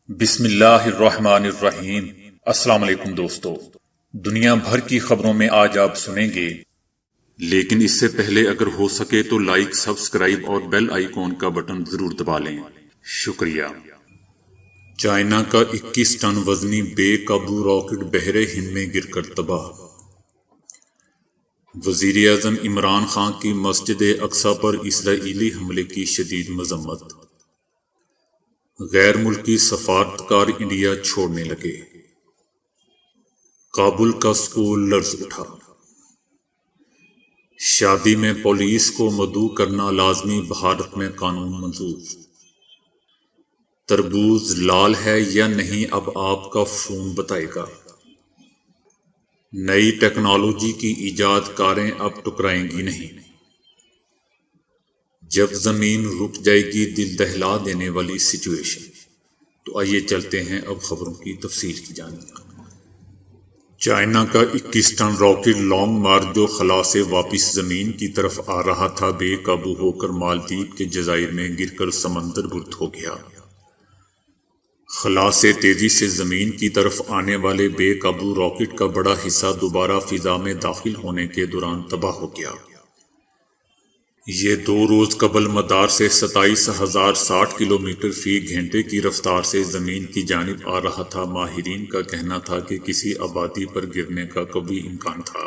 بسم اللہ الرحمن الرحیم۔ السلام علیکم دوستو، دنیا بھر کی خبروں میں آج آپ سنیں گے، لیکن اس سے پہلے اگر ہو سکے تو لائک، سبسکرائب اور بیل آئیکن کا بٹن ضرور دبا لیں۔ شکریہ۔ چائنا کا 21 ٹن وزنی بے قابو راکٹ بحر ہند میں گر کر تباہ۔ وزیر اعظم عمران خان کی مسجد اقصی پر اسرائیلی حملے کی شدید مذمت۔ غیر ملکی سفارتکار انڈیا چھوڑنے لگے۔ کابل کا سکول لرز اٹھا۔ شادی میں پولیس کو مدعو کرنا لازمی، بھارت میں قانون منظور۔ تربوز لال ہے یا نہیں اب آپ کا فون بتائے گا۔ نئی ٹیکنالوجی کی ایجاد کاریں اب ٹکرائیں گی نہیں۔ جب زمین رک جائے گی دل دہلا دینے والی سچویشن۔ تو آئیے چلتے ہیں اب خبروں کی تفصیل کی جانب۔ چائنا کا 21 ٹن راکٹ لانگ مارچ جو خلا سے واپس زمین کی طرف آ رہا تھا بے قابو ہو کر مالدیپ کے جزائر میں گر کر سمندر گرد ہو گیا۔ خلا سے تیزی سے زمین کی طرف آنے والے بے قابو راکٹ کا بڑا حصہ دوبارہ فضا میں داخل ہونے کے دوران تباہ ہو گیا۔ یہ 2 روز قبل مدار سے 27,060 کلومیٹر فی گھنٹے کی رفتار سے زمین کی جانب آ رہا تھا۔ ماہرین کا کہنا تھا کہ کسی آبادی پر گرنے کا قوی امکان تھا،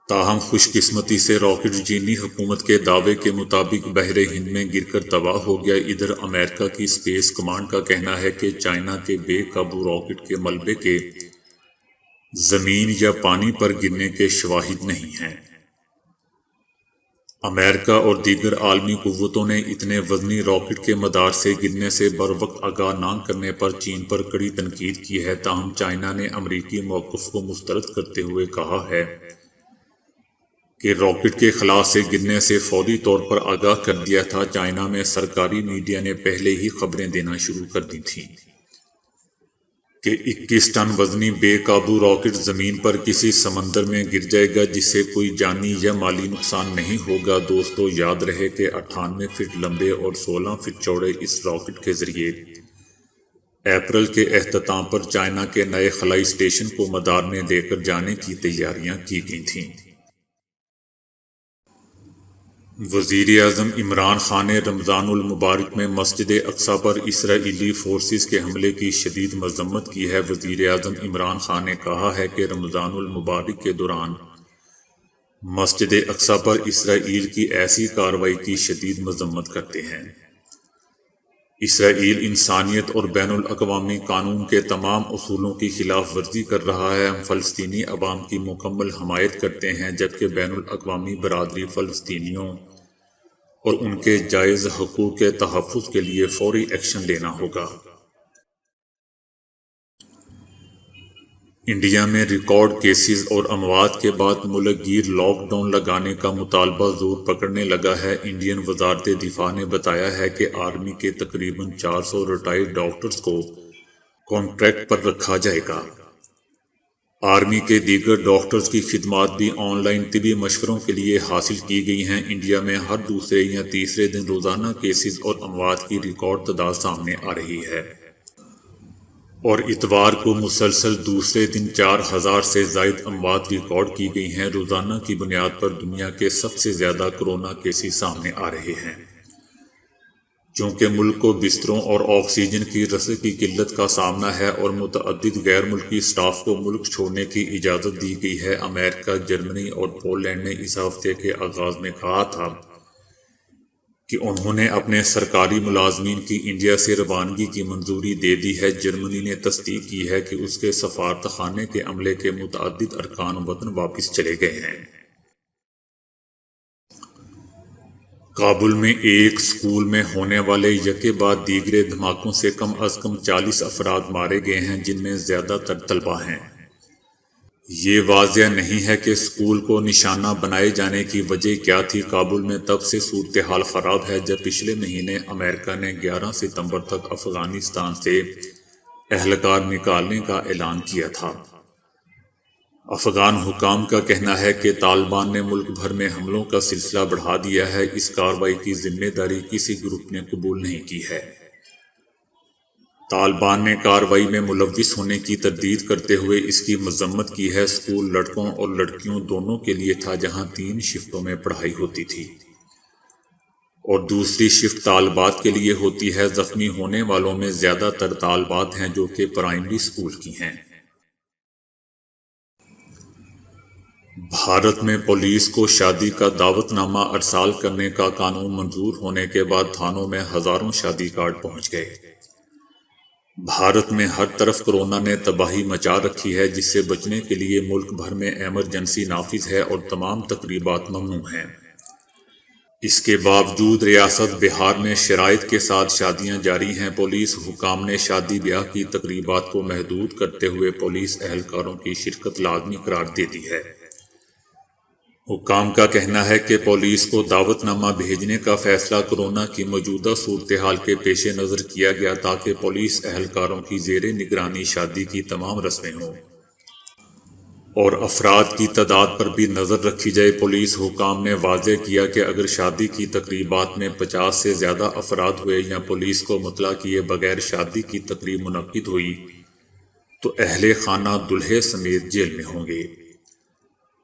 تاہم خوش قسمتی سے راکٹ چینی حکومت کے دعوے کے مطابق بحر ہند میں گر کر تباہ ہو گیا۔ ادھر امریکہ کی اسپیس کمانڈ کا کہنا ہے کہ چائنا کے بے قابو راکٹ کے ملبے کے زمین یا پانی پر گرنے کے شواہد نہیں ہیں۔ امریکہ اور دیگر عالمی قوتوں نے اتنے وزنی راکٹ کے مدار سے گرنے سے بروقت آگاہ نہ کرنے پر چین پر کڑی تنقید کی ہے، تاہم چائنا نے امریکی موقف کو مسترد کرتے ہوئے کہا ہے کہ راکٹ کے خلا سے گرنے سے فوری طور پر آگاہ کر دیا تھا۔ چائنا میں سرکاری میڈیا نے پہلے ہی خبریں دینا شروع کر دی تھیں کہ 21 ٹن وزنی بے قابو راکٹ زمین پر کسی سمندر میں گر جائے گا جس سے کوئی جانی یا مالی نقصان نہیں ہوگا۔ دوستو یاد رہے کہ 98 فٹ لمبے اور 16 فٹ چوڑے اس راکٹ کے ذریعے اپریل کے اختتام پر چائنا کے نئے خلائی اسٹیشن کو مدار میں لے کر جانے کی تیاریاں کی گئی تھیں۔ وزیر اعظم عمران خان نے رمضان المبارک میں مسجد اقصی پر اسرائیلی فورسز کے حملے کی شدید مذمت کی ہے۔ وزیر اعظم عمران خان نے کہا ہے کہ رمضان المبارک کے دوران مسجد اقصی پر اسرائیل کی ایسی کارروائی کی شدید مذمت کرتے ہیں۔ اسرائیل انسانیت اور بین الاقوامی قانون کے تمام اصولوں کی خلاف ورزی کر رہا ہے۔ ہم فلسطینی عوام کی مکمل حمایت کرتے ہیں، جبکہ بین الاقوامی برادری فلسطینیوں اور ان کے جائز حقوق کے تحفظ کے لیے فوری ایکشن لینا ہوگا۔ انڈیا میں ریکارڈ کیسز اور اموات کے بعد ملک گیر لاک ڈاؤن لگانے کا مطالبہ زور پکڑنے لگا ہے۔ انڈین وزارت دفاع نے بتایا ہے کہ آرمی کے تقریباً 400 ریٹائرڈ ڈاکٹرز کو کانٹریکٹ پر رکھا جائے گا۔ آرمی کے دیگر ڈاکٹرز کی خدمات بھی آن لائن طبی مشوروں کے لیے حاصل کی گئی ہیں۔ انڈیا میں ہر دوسرے یا تیسرے دن روزانہ کیسز اور اموات کی ریکارڈ تعداد سامنے آ رہی ہے، اور اتوار کو مسلسل دوسرے دن 4,000 سے زائد اموات ریکارڈ کی گئی ہیں۔ روزانہ کی بنیاد پر دنیا کے سب سے زیادہ کورونا کیسز سامنے آ رہے ہیں۔ چونکہ ملک کو بستروں اور آکسیجن کی رسد کی قلت کا سامنا ہے اور متعدد غیر ملکی اسٹاف کو ملک چھوڑنے کی اجازت دی گئی ہے، امریکہ، جرمنی اور پولینڈ نے اس ہفتے کے آغاز میں کہا تھا کہ انہوں نے اپنے سرکاری ملازمین کی انڈیا سے روانگی کی منظوری دے دی ہے۔ جرمنی نے تصدیق کی ہے کہ اس کے سفارت خانے کے عملے کے متعدد ارکان وطن واپس چلے گئے ہیں۔ کابل میں ایک سکول میں ہونے والے یکے بعد دیگرے دھماکوں سے کم از کم 40 افراد مارے گئے ہیں، جن میں زیادہ تر طلبہ ہیں۔ یہ واضح نہیں ہے کہ سکول کو نشانہ بنائے جانے کی وجہ کیا تھی۔ کابل میں تب سے صورتحال خراب ہے جب پچھلے مہینے امریکہ نے 11 ستمبر تک افغانستان سے اہلکار نکالنے کا اعلان کیا تھا۔ افغان حکام کا کہنا ہے کہ طالبان نے ملک بھر میں حملوں کا سلسلہ بڑھا دیا ہے۔ اس کارروائی کی ذمہ داری کسی گروپ نے قبول نہیں کی ہے۔ طالبان نے کارروائی میں ملوث ہونے کی تردید کرتے ہوئے اس کی مذمت کی ہے۔ اسکول لڑکوں اور لڑکیوں دونوں کے لیے تھا، جہاں 3 شفٹوں میں پڑھائی ہوتی تھی اور دوسری شفٹ طالبات کے لیے ہوتی ہے۔ زخمی ہونے والوں میں زیادہ تر طالبات ہیں جو کہ پرائمری اسکول کی ہیں۔ بھارت میں پولیس کو شادی کا دعوت نامہ ارسال کرنے کا قانون منظور ہونے کے بعد تھانوں میں ہزاروں شادی کارڈ پہنچ گئے۔ بھارت میں ہر طرف کورونا نے تباہی مچا رکھی ہے، جس سے بچنے کے لیے ملک بھر میں ایمرجنسی نافذ ہے اور تمام تقریبات ممنوع ہیں۔ اس کے باوجود ریاست بہار میں شرائط کے ساتھ شادیاں جاری ہیں۔ پولیس حکام نے شادی بیاہ کی تقریبات کو محدود کرتے ہوئے پولیس اہلکاروں کی شرکت لازمی قرار دے دی ہے۔ حکام کا کہنا ہے کہ پولیس کو دعوت نامہ بھیجنے کا فیصلہ کورونا کی موجودہ صورتحال کے پیش نظر کیا گیا تاکہ پولیس اہلکاروں کی زیر نگرانی شادی کی تمام رسمیں ہوں اور افراد کی تعداد پر بھی نظر رکھی جائے۔ پولیس حکام نے واضح کیا کہ اگر شادی کی تقریبات میں 50 سے زیادہ افراد ہوئے یا پولیس کو مطلع کیے بغیر شادی کی تقریب منعقد ہوئی تو اہل خانہ دلہے سمیت جیل میں ہوں گے۔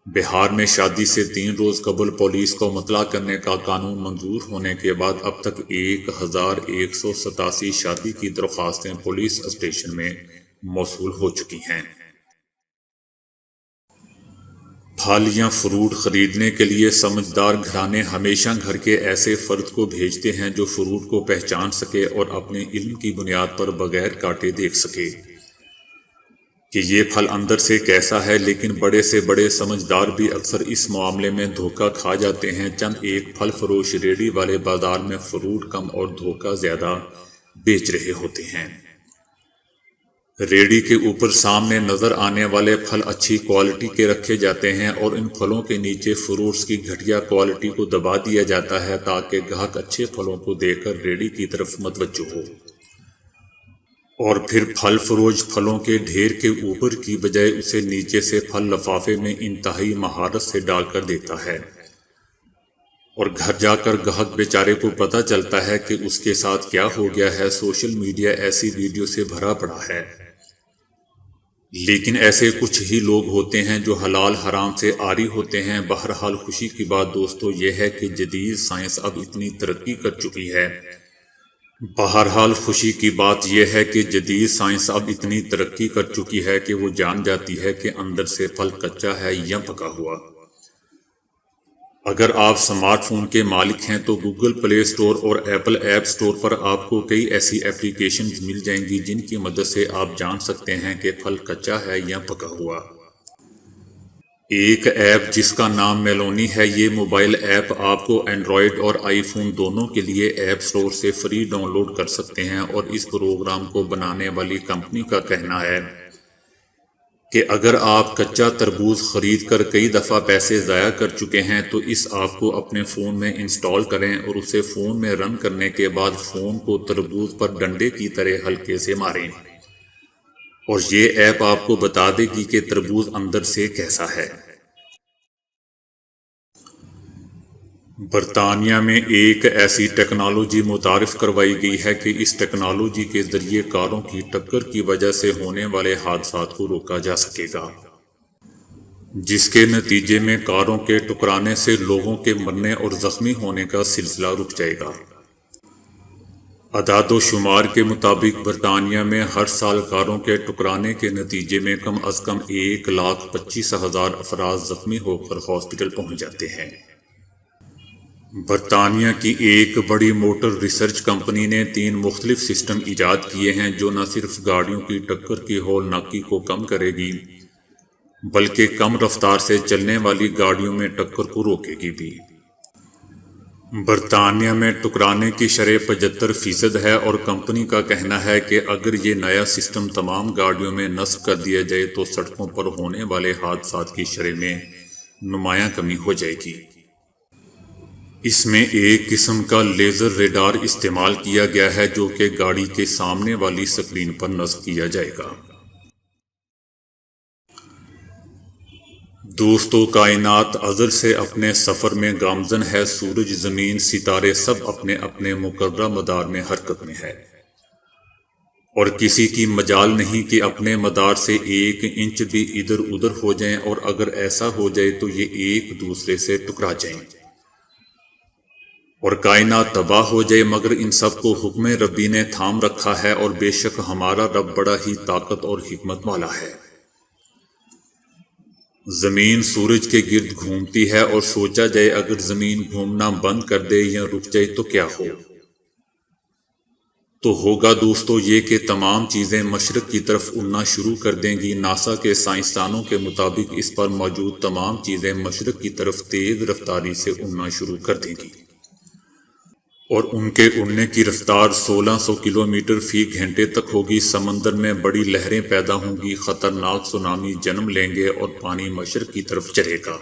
بہار میں شادی سے 3 روز قبل پولیس کو مطلع کرنے کا قانون منظور ہونے کے بعد اب تک 1187 شادی کی درخواستیں پولیس اسٹیشن میں موصول ہو چکی ہیں۔ پھل یا فروٹ خریدنے کے لیے سمجھدار گھرانے ہمیشہ گھر کے ایسے فرد کو بھیجتے ہیں جو فروٹ کو پہچان سکے اور اپنے علم کی بنیاد پر بغیر کاٹے دیکھ سکے کہ یہ پھل اندر سے کیسا ہے، لیکن بڑے سے بڑے سمجھدار بھی اکثر اس معاملے میں دھوکہ کھا جاتے ہیں۔ چند ایک پھل فروش ریڑھی والے بازار میں فروٹ کم اور دھوکہ زیادہ بیچ رہے ہوتے ہیں۔ ریڑھی کے اوپر سامنے نظر آنے والے پھل اچھی کوالٹی کے رکھے جاتے ہیں اور ان پھلوں کے نیچے فروٹس کی گھٹیا کوالٹی کو دبا دیا جاتا ہے تاکہ گاہک اچھے پھلوں کو دیکھ کر ریڑھی کی طرف متوجہ ہو، اور پھر پھل فروش پھلوں کے ڈھیر کے اوپر کی بجائے اسے نیچے سے پھل لفافے میں انتہائی مہارت سے ڈال کر دیتا ہے، اور گھر جا کر گاہک بیچارے کو پتہ چلتا ہے کہ اس کے ساتھ کیا ہو گیا ہے۔ سوشل میڈیا ایسی ویڈیو سے بھرا پڑا ہے، لیکن ایسے کچھ ہی لوگ ہوتے ہیں جو حلال حرام سے عاری ہوتے ہیں۔ بہرحال خوشی کی بات دوستو یہ ہے کہ جدید سائنس اب اتنی ترقی کر چکی ہے کہ وہ جان جاتی ہے کہ اندر سے پھل کچا ہے یا پکا ہوا۔ اگر آپ سمارٹ فون کے مالک ہیں تو گوگل پلے اسٹور اور ایپل ایپ اسٹور پر آپ کو کئی ایسی ایپلیکیشنز مل جائیں گی جن کی مدد سے آپ جان سکتے ہیں کہ پھل کچا ہے یا پکا ہوا۔ ایک ایپ جس کا نام میلونی ہے، یہ موبائل ایپ آپ کو اینڈرائیڈ اور آئی فون دونوں کے لیے ایپ اسٹور سے فری ڈاؤن لوڈ کر سکتے ہیں، اور اس پروگرام کو بنانے والی کمپنی کا کہنا ہے کہ اگر آپ کچا تربوز خرید کر کئی دفعہ پیسے ضائع کر چکے ہیں تو اس ایپ کو اپنے فون میں انسٹال کریں اور اسے فون میں رن کرنے کے بعد فون کو تربوز پر ڈنڈے کی طرح ہلکے سے ماریں، اور یہ ایپ آپ کو بتا دے گی کہ تربوز اندر سے کیسا ہے۔ برطانیہ میں ایک ایسی ٹیکنالوجی متعارف کروائی گئی ہے کہ اس ٹیکنالوجی کے ذریعے کاروں کی ٹکر کی وجہ سے ہونے والے حادثات کو روکا جا سکے گا، جس کے نتیجے میں کاروں کے ٹکرانے سے لوگوں کے مرنے اور زخمی ہونے کا سلسلہ رک جائے گا۔ اعداد و شمار کے مطابق برطانیہ میں ہر سال کاروں کے ٹکرانے کے نتیجے میں کم از کم 1,25,000 افراد زخمی ہو کر ہاسپٹل پہنچ جاتے ہیں۔ برطانیہ کی ایک بڑی موٹر ریسرچ کمپنی نے 3 مختلف سسٹم ایجاد کیے ہیں جو نہ صرف گاڑیوں کی ٹکر کی ہولناکی کو کم کرے گی بلکہ کم رفتار سے چلنے والی گاڑیوں میں ٹکر کو روکے گی بھی۔ برطانیہ میں ٹکرانے کی شرح 75% ہے، اور کمپنی کا کہنا ہے کہ اگر یہ نیا سسٹم تمام گاڑیوں میں نصب کر دیا جائے تو سڑکوں پر ہونے والے حادثات کی شرح میں نمایاں کمی ہو جائے گی۔ اس میں ایک قسم کا لیزر ریڈار استعمال کیا گیا ہے جو کہ گاڑی کے سامنے والی سکرین پر نصب کیا جائے گا۔ دوستو، کائنات ازل سے اپنے سفر میں گامزن ہے۔ سورج، زمین، ستارے سب اپنے اپنے مقررہ مدار میں حرکت میں ہے۔ اور کسی کی مجال نہیں کہ اپنے مدار سے 1 انچ بھی ادھر ادھر ہو جائیں، اور اگر ایسا ہو جائے تو یہ ایک دوسرے سے ٹکرا جائیں اور کائنات تباہ ہو جائے، مگر ان سب کو حکم ربی نے تھام رکھا ہے، اور بے شک ہمارا رب بڑا ہی طاقت اور حکمت والا ہے۔ زمین سورج کے گرد گھومتی ہے، اور سوچا جائے اگر زمین گھومنا بند کر دے یا رک جائے تو کیا ہو؟ تو ہوگا دوستو یہ کہ تمام چیزیں مشرق کی طرف اڑنا شروع کر دیں گی۔ ناسا کے سائنسدانوں کے مطابق اس پر موجود تمام چیزیں مشرق کی طرف تیز رفتاری سے اڑنا شروع کر دیں گی، اور ان کے اڑنے کی رفتار 1600 کلومیٹر فی گھنٹے تک ہوگی۔ سمندر میں بڑی لہریں پیدا ہوں گی، خطرناک سونامی جنم لیں گے، اور پانی مشرق کی طرف چلے گا،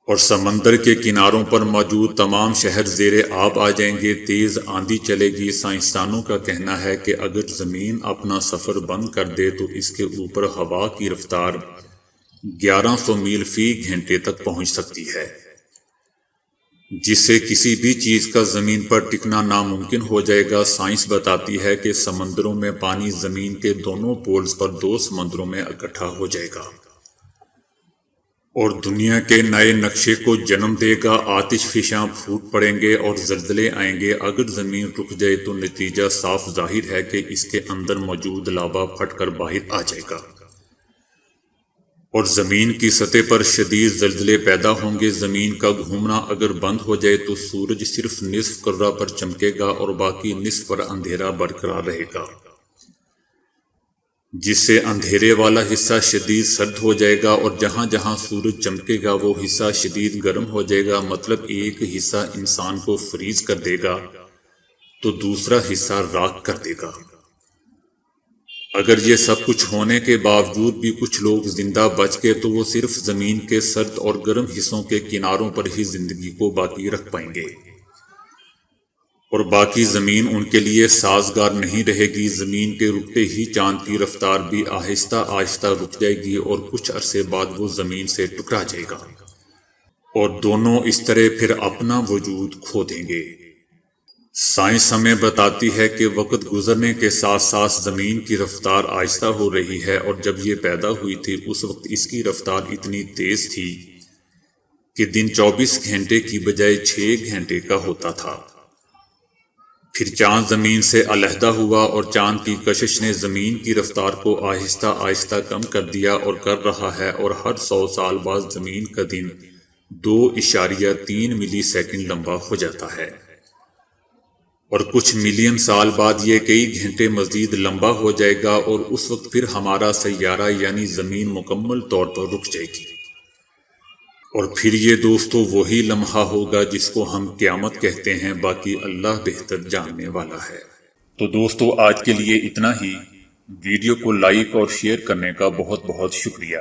اور سمندر کے کناروں پر موجود تمام شہر زیر آب آ جائیں گے۔ تیز آندھی چلے گی۔ سائنسدانوں کا کہنا ہے کہ اگر زمین اپنا سفر بند کر دے تو اس کے اوپر ہوا کی رفتار 1100 میل فی گھنٹے تک پہنچ سکتی ہے، جس سے کسی بھی چیز کا زمین پر ٹکنا ناممکن ہو جائے گا۔ سائنس بتاتی ہے کہ سمندروں میں پانی زمین کے دونوں پولز پر 2 سمندروں میں اکٹھا ہو جائے گا اور دنیا کے نئے نقشے کو جنم دے گا۔ آتش فشاں پھوٹ پڑیں گے اور زلزلے آئیں گے۔ اگر زمین رک جائے تو نتیجہ صاف ظاہر ہے کہ اس کے اندر موجود لاوا پھٹ کر باہر آ جائے گا، اور زمین کی سطح پر شدید زلزلے پیدا ہوں گے۔ زمین کا گھومنا اگر بند ہو جائے تو سورج صرف نصف کرہ پر چمکے گا اور باقی نصف پر اندھیرا برقرار رہے گا، جس سے اندھیرے والا حصہ شدید سرد ہو جائے گا، اور جہاں جہاں سورج چمکے گا وہ حصہ شدید گرم ہو جائے گا۔ مطلب ایک حصہ انسان کو فریز کر دے گا تو دوسرا حصہ راکھ کر دے گا۔ اگر یہ سب کچھ ہونے کے باوجود بھی کچھ لوگ زندہ بچ گئے تو وہ صرف زمین کے سرد اور گرم حصوں کے کناروں پر ہی زندگی کو باقی رکھ پائیں گے، اور باقی زمین ان کے لیے سازگار نہیں رہے گی۔ زمین کے رکتے ہی چاند کی رفتار بھی آہستہ آہستہ رک جائے گی، اور کچھ عرصے بعد وہ زمین سے ٹکرا جائے گا، اور دونوں اس طرح پھر اپنا وجود کھو دیں گے۔ سائنس ہمیں بتاتی ہے کہ وقت گزرنے کے ساتھ ساتھ زمین کی رفتار آہستہ ہو رہی ہے، اور جب یہ پیدا ہوئی تھی اس وقت اس کی رفتار اتنی تیز تھی کہ دن 24 گھنٹے کی بجائے 6 گھنٹے کا ہوتا تھا۔ پھر چاند زمین سے علیحدہ ہوا، اور چاند کی کشش نے زمین کی رفتار کو آہستہ آہستہ کم کر دیا اور کر رہا ہے، اور ہر 100 سال بعد زمین کا دن 2.3 ملی سیکنڈ لمبا ہو جاتا ہے، اور کچھ ملین سال بعد یہ کئی گھنٹے مزید لمبا ہو جائے گا، اور اس وقت پھر ہمارا سیارہ یعنی زمین مکمل طور پر رک جائے گی، اور پھر یہ دوستو وہی لمحہ ہوگا جس کو ہم قیامت کہتے ہیں۔ باقی اللہ بہتر جاننے والا ہے۔ تو دوستو آج کے لیے اتنا ہی۔ ویڈیو کو لائک اور شیئر کرنے کا بہت بہت شکریہ۔